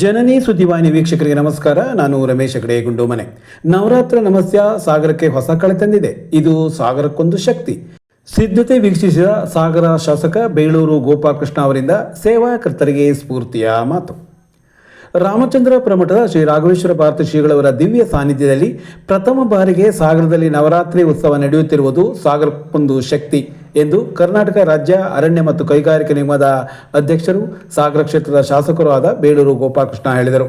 ಜನನಿ ಸುದ್ದಿವಾಹಿನಿ ವೀಕ್ಷಕರಿಗೆ ನಮಸ್ಕಾರ. ನಾನು ರಮೇಶ್ ಹೆಗಡೆ ಗುಂಡೂಮನೆ. ನವರಾತ್ರ ನಮಸ್ಯ ಸಾಗರಕ್ಕೆ ಹೊಸ ಕಳೆ ತಂದಿದೆ. ಇದು ಸಾಗರಕ್ಕೊಂದು ಶಕ್ತಿ. ಸಿದ್ಧತೆ ವೀಕ್ಷಿಸಿದ ಸಾಗರ ಶಾಸಕ ಬೇಳೂರು ಗೋಪಾಲಕೃಷ್ಣ ಅವರಿಂದ ಸೇವಾಕರ್ತರಿಗೆ ಸ್ಫೂರ್ತಿಯ ಮಾತು. ರಾಮಚಂದ್ರಾಪುರ ಮಠದ ಶ್ರೀ ರಾಘವೇಶ್ವರ ಭಾರತಿ ಶ್ರೀಗಳವರ ದಿವ್ಯ ಸಾನ್ನಿಧ್ಯದಲ್ಲಿ ಪ್ರಥಮ ಬಾರಿಗೆ ಸಾಗರದಲ್ಲಿ ನವರಾತ್ರಿ ಉತ್ಸವ ನಡೆಯುತ್ತಿರುವುದು ಸಾಗರಕ್ಕೊಂದು ಶಕ್ತಿ ಎಂದು ಕರ್ನಾಟಕ ರಾಜ್ಯ ಅರಣ್ಯ ಮತ್ತು ಕೈಗಾರಿಕಾ ನಿಗಮದ ಅಧ್ಯಕ್ಷರು ಸಾಗರ ಕ್ಷೇತ್ರದ ಶಾಸಕರು ಆದ ಬೇಳೂರು ಗೋಪಾಲಕೃಷ್ಣ ಹೇಳಿದರು.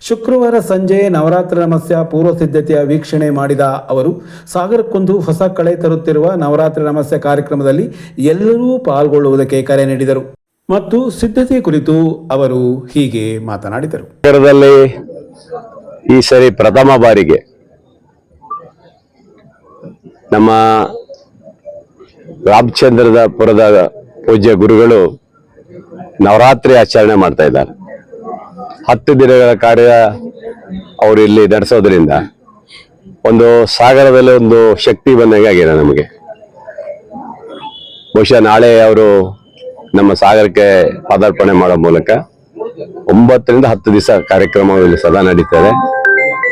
ಶುಕ್ರವಾರ ಸಂಜೆ ನವರಾತ್ರಿ ನಮಸ್ಯ ಪೂರ್ವ ಸಿದ್ಧತೆಯ ವೀಕ್ಷಣೆ ಮಾಡಿದ ಅವರು ಸಾಗರಕ್ಕೊಂದು ಹೊಸ ಕಳೆ ತರುತ್ತಿರುವ ನವರಾತ್ರಿ ನಮಸ್ಯ ಕಾರ್ಯಕ್ರಮದಲ್ಲಿ ಎಲ್ಲರೂ ಪಾಲ್ಗೊಳ್ಳುವುದಕ್ಕೆ ಕರೆ ನೀಡಿದರು ಮತ್ತು ಸಿದ್ಧತೆ ಕುರಿತು ಅವರು ಹೀಗೆ ಮಾತನಾಡಿದರು. ನಗರದಲ್ಲಿ ಈ ಸರಿ ಪ್ರಥಮ ಬಾರಿಗೆ ನಮ್ಮ ರಾಮಚಂದ್ರಪುರದ ಪೂಜ್ಯ ಗುರುಗಳು ನವರಾತ್ರಿ ಆಚರಣೆ ಮಾಡ್ತಾ ಇದ್ದಾರೆ. 10 ದಿನಗಳ ಕಾರ್ಯ ಅವರು ಇಲ್ಲಿ ನಡೆಸೋದ್ರಿಂದ ಒಂದು ಸಾಗರದಲ್ಲಿ ಒಂದು ಶಕ್ತಿ ಬಂದಂಗಾಗಿದೆ ನಮಗೆ. ಬಹುಶಃ ನಾಳೆ ಅವರು ನಮ್ಮ ಸಾಗರಕ್ಕೆ ಪಾದಾರ್ಪಣೆ ಮಾಡೋ ಮೂಲಕ 9 ರಿಂದ 10 ದಿವಸ ಕಾರ್ಯಕ್ರಮ ಇಲ್ಲಿ ಸದಾ ನಡೀತದೆ.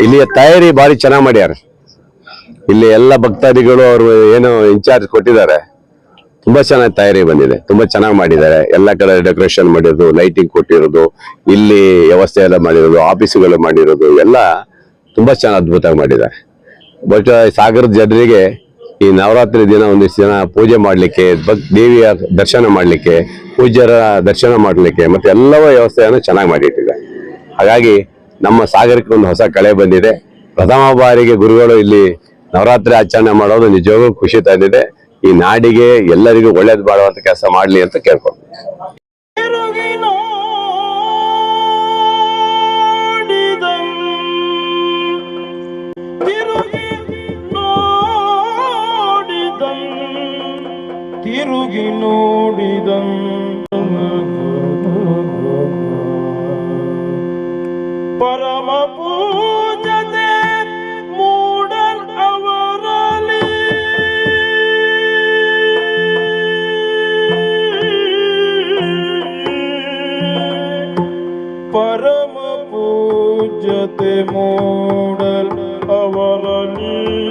ಇಲ್ಲಿಯ ತಯಾರಿ ಭಾರಿ ಚೆನ್ನಾಗಿ ಮಾಡ್ಯಾರ. ಇಲ್ಲಿ ಎಲ್ಲ ಭಕ್ತಾದಿಗಳು ಅವರು ಏನು ಇನ್ಚಾರ್ಜ್ ಕೊಟ್ಟಿದ್ದಾರೆ, ತುಂಬಾ ಚೆನ್ನಾಗಿ ತಯಾರಿ ಬಂದಿದೆ, ತುಂಬಾ ಚೆನ್ನಾಗಿ ಮಾಡಿದ್ದಾರೆ. ಎಲ್ಲ ಕಡೆ ಡೆಕೋರೇಷನ್ ಮಾಡಿರೋದು, ಲೈಟಿಂಗ್ ಕೊಟ್ಟಿರೋದು, ಇಲ್ಲಿ ವ್ಯವಸ್ಥೆ ಎಲ್ಲ ಮಾಡಿರೋದು, ಆಫೀಸುಗಳು ಮಾಡಿರೋದು ಎಲ್ಲ ತುಂಬಾ ಚೆನ್ನಾಗಿ ಅದ್ಭುತವಾಗಿ ಮಾಡಿದ್ದಾರೆ. ಬಹುಶಃ ಸಾಗರದ ಜನರಿಗೆ ಈ ನವರಾತ್ರಿ ದಿನ ಒಂದಿಷ್ಟು ಜನ ಪೂಜೆ ಮಾಡಲಿಕ್ಕೆ, ದೇವಿಯ ದರ್ಶನ ಮಾಡಲಿಕ್ಕೆ, ಪೂಜ್ಯರ ದರ್ಶನ ಮಾಡಲಿಕ್ಕೆ ಮತ್ತೆ ಎಲ್ಲವೂ ವ್ಯವಸ್ಥೆಯನ್ನು ಚೆನ್ನಾಗಿ ಮಾಡಿಟ್ಟಿದ್ದಾರೆ. ಹಾಗಾಗಿ ನಮ್ಮ ಸಾಗರಕ್ಕೆ ಒಂದು ಹೊಸ ಕಳೆ ಬಂದಿದೆ. ಪ್ರಥಮ ಬಾರಿಗೆ ಗುರುಗಳು ಇಲ್ಲಿ ನವರಾತ್ರಿ ಆಚರಣೆ ಮಾಡೋದು ನಿಜವಾಗೂ ಖುಷಿ ತಂದಿದೆ. ಈ ನಾಡಿಗೆ ಎಲ್ಲರಿಗೂ ಒಳ್ಳೇದು ಮಾಡುವಂತ ಕೆಲಸ ಮಾಡಲಿ ಅಂತ ಕೇಳ್ಕೊಂಡು ತಿರುಗಿ ನೋಡಿದಂ ಪರಮ ಪೂಜತೆ ಮೂಡಲ್ ಅವರಲಿ ಪರಮ ಪೂಜತೆ ಮೂಡಲ್ ಅವರಲಿ